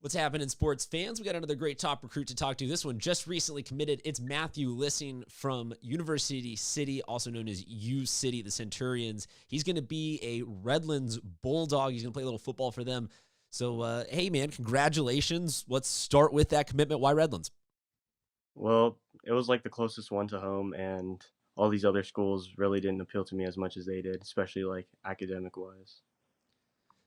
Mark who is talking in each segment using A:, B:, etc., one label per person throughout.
A: What's happening, sports fans? We got another great top recruit to talk to. This one just recently committed. It's Matthew Lising from University City, also known as U City, the Centurions. He's going to be a Redlands Bulldog. He's going to play a little football for them. So, hey, man, congratulations. Let's start with that commitment. Why Redlands?
B: Well, it was like the closest one to home, and all these other schools really didn't appeal to me as much as they did, especially like academic wise.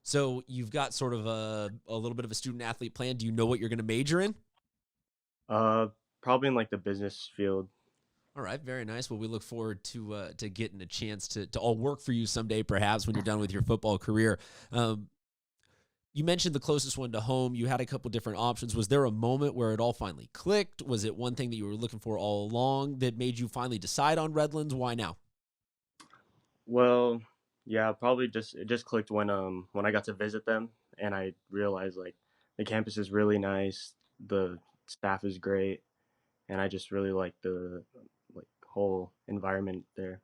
A: So, you've got sort of a little bit of a student athlete plan. Do you know what you're going to major in?
B: Uh, Probably in like the business field.
A: All right, very nice. Well, we look forward to getting a chance to all work for you someday, perhaps when you're done with your football career. Um, you mentioned the closest one to home. You had a couple different options. Was there a moment where it all finally clicked? Was it one thing that you were looking for all along that made you finally decide on Redlands? Why now?
B: Well, yeah, probably just it just clicked when I got to visit them and I realized like the campus is really nice, the staff is great, and I just really like the like whole environment there.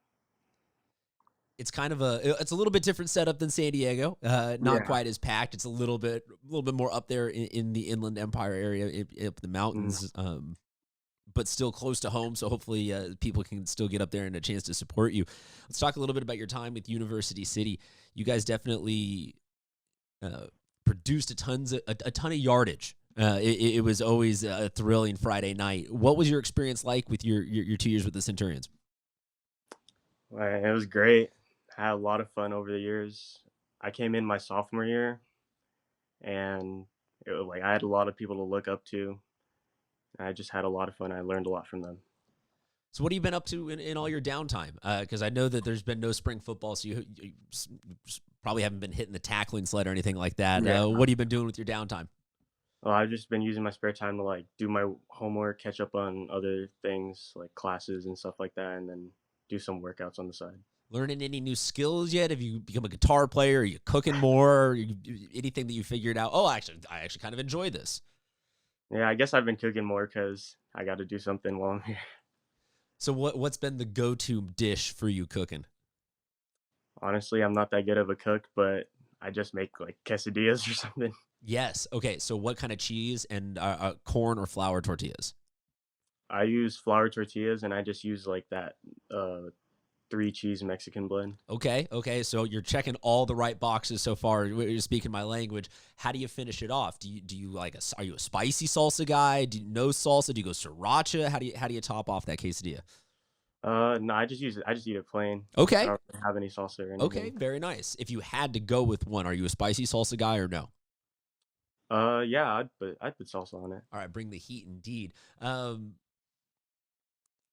A: It's kind of it's a little bit different setup than San Diego. Not
B: Yeah.
A: quite as packed. It's a little bit more up there in the Inland Empire area, up the
B: Mm.
A: mountains. But still close to home. So hopefully people can still get up there and a chance to support you. Let's talk a little bit about your time with University City. You guys definitely uh, produced a ton of yardage. It was always a thrilling Friday night. What was your experience like with your 2 years with the Centurions?
B: It was great. Had a lot of fun over the years. I came in my sophomore year and it was like I had a lot of people to look up to. I just had a lot of fun. I learned a lot from them.
A: So what have you been up to in all your downtime? Because I know that there's been no spring football, so you probably haven't been hitting the tackling sled or anything like that.
B: Yeah.
A: What have you been doing with your downtime?
B: Well, I've just been using my spare time to like do my homework, catch up on other things like classes and stuff like that, and then do some workouts on the side.
A: Learning any new skills yet? Have you become a guitar player? Are you cooking more? Anything that you figured out? Oh, I actually kind of enjoy this.
B: Yeah, I guess I've been cooking more because I got to do something while I'm here.
A: So what's been the go-to dish for you cooking?
B: Honestly, I'm not that good of a cook, but I just make like quesadillas or something.
A: Yes. Okay. So what kind of cheese and corn or flour tortillas?
B: I use flour tortillas and I just use like that three cheese Mexican blend.
A: Okay. Okay. So you're checking all the right boxes so far. You're speaking my language. How do you finish it off? Do you like are you a spicy salsa guy? Do you no salsa? Do you go sriracha? How do you top off that quesadilla?
B: No, I just eat it plain. I
A: Okay.
B: don't really have any salsa or
A: Okay.
B: anything.
A: Very nice. If you had to go with one, are you a spicy salsa guy or no?
B: Yeah, I'd put salsa on it.
A: All right, bring the heat indeed. Um,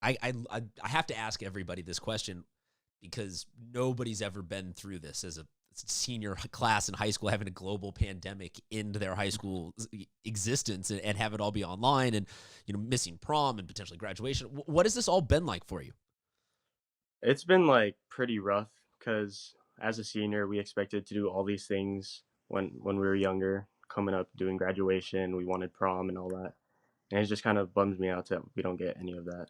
A: I have to ask everybody this question because nobody's ever been through this as a senior class in high school, having a global pandemic into their high school existence and have it all be online and missing prom and potentially graduation. What has this all been like for you?
B: It's been like pretty rough because as a senior, we expected to do all these things when we were younger, coming up, doing graduation. We wanted prom and all that, and it just kind of bums me out that we don't get any of that.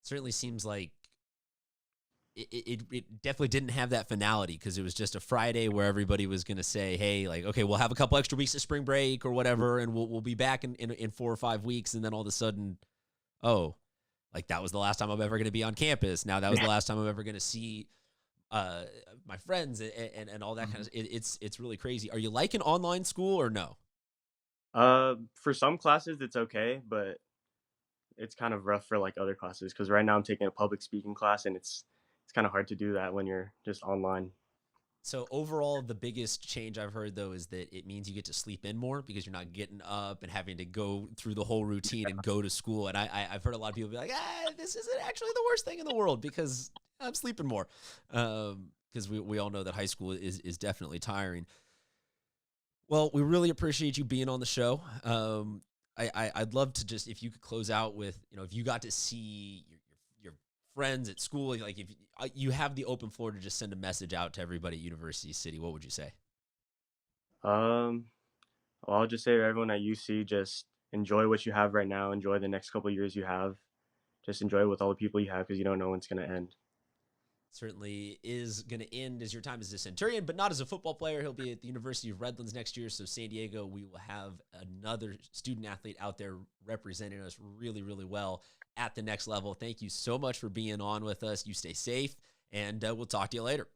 A: Certainly seems like it definitely didn't have that finality because it was just a Friday where everybody was going to say, hey, like, okay, we'll have a couple extra weeks of spring break or whatever, and we'll be back in 4 or 5 weeks. And then all of a sudden, oh, like that was the last time I'm ever going to be on campus. Now that was the last time I'm ever going to see uh, my friends and all that kind of. It's really crazy. Are you liking online school or no?
B: For some classes, it's okay, but it's kind of rough for like other classes because right now I'm taking a public speaking class, and it's kind of hard to do that when you're just online.
A: So overall, the biggest change I've heard though is that it means you get to sleep in more because you're not getting up and having to go through the whole routine and go to school. And I've heard a lot of people be like, this isn't actually the worst thing in the world because I'm sleeping more. Because we all know that high school is definitely tiring. Well, we really appreciate you being on the show. I'd love to just if you could close out with if you got to see your friends at school, like if you have the open floor to just send a message out to everybody at University City, what would you say?
B: Um, well, I'll just say to everyone at UC, just enjoy what you have right now. Enjoy the next couple of years you have. Just enjoy it with all the people you have because you don't know when it's gonna end.
A: certainly is going to end as your time as a Centurion, but not as a football player. He'll be at the University of Redlands next year. So San Diego, we will have another student athlete out there representing us really, really well at the next level. Thank you so much for being on with us. You stay safe, and we'll talk to you later.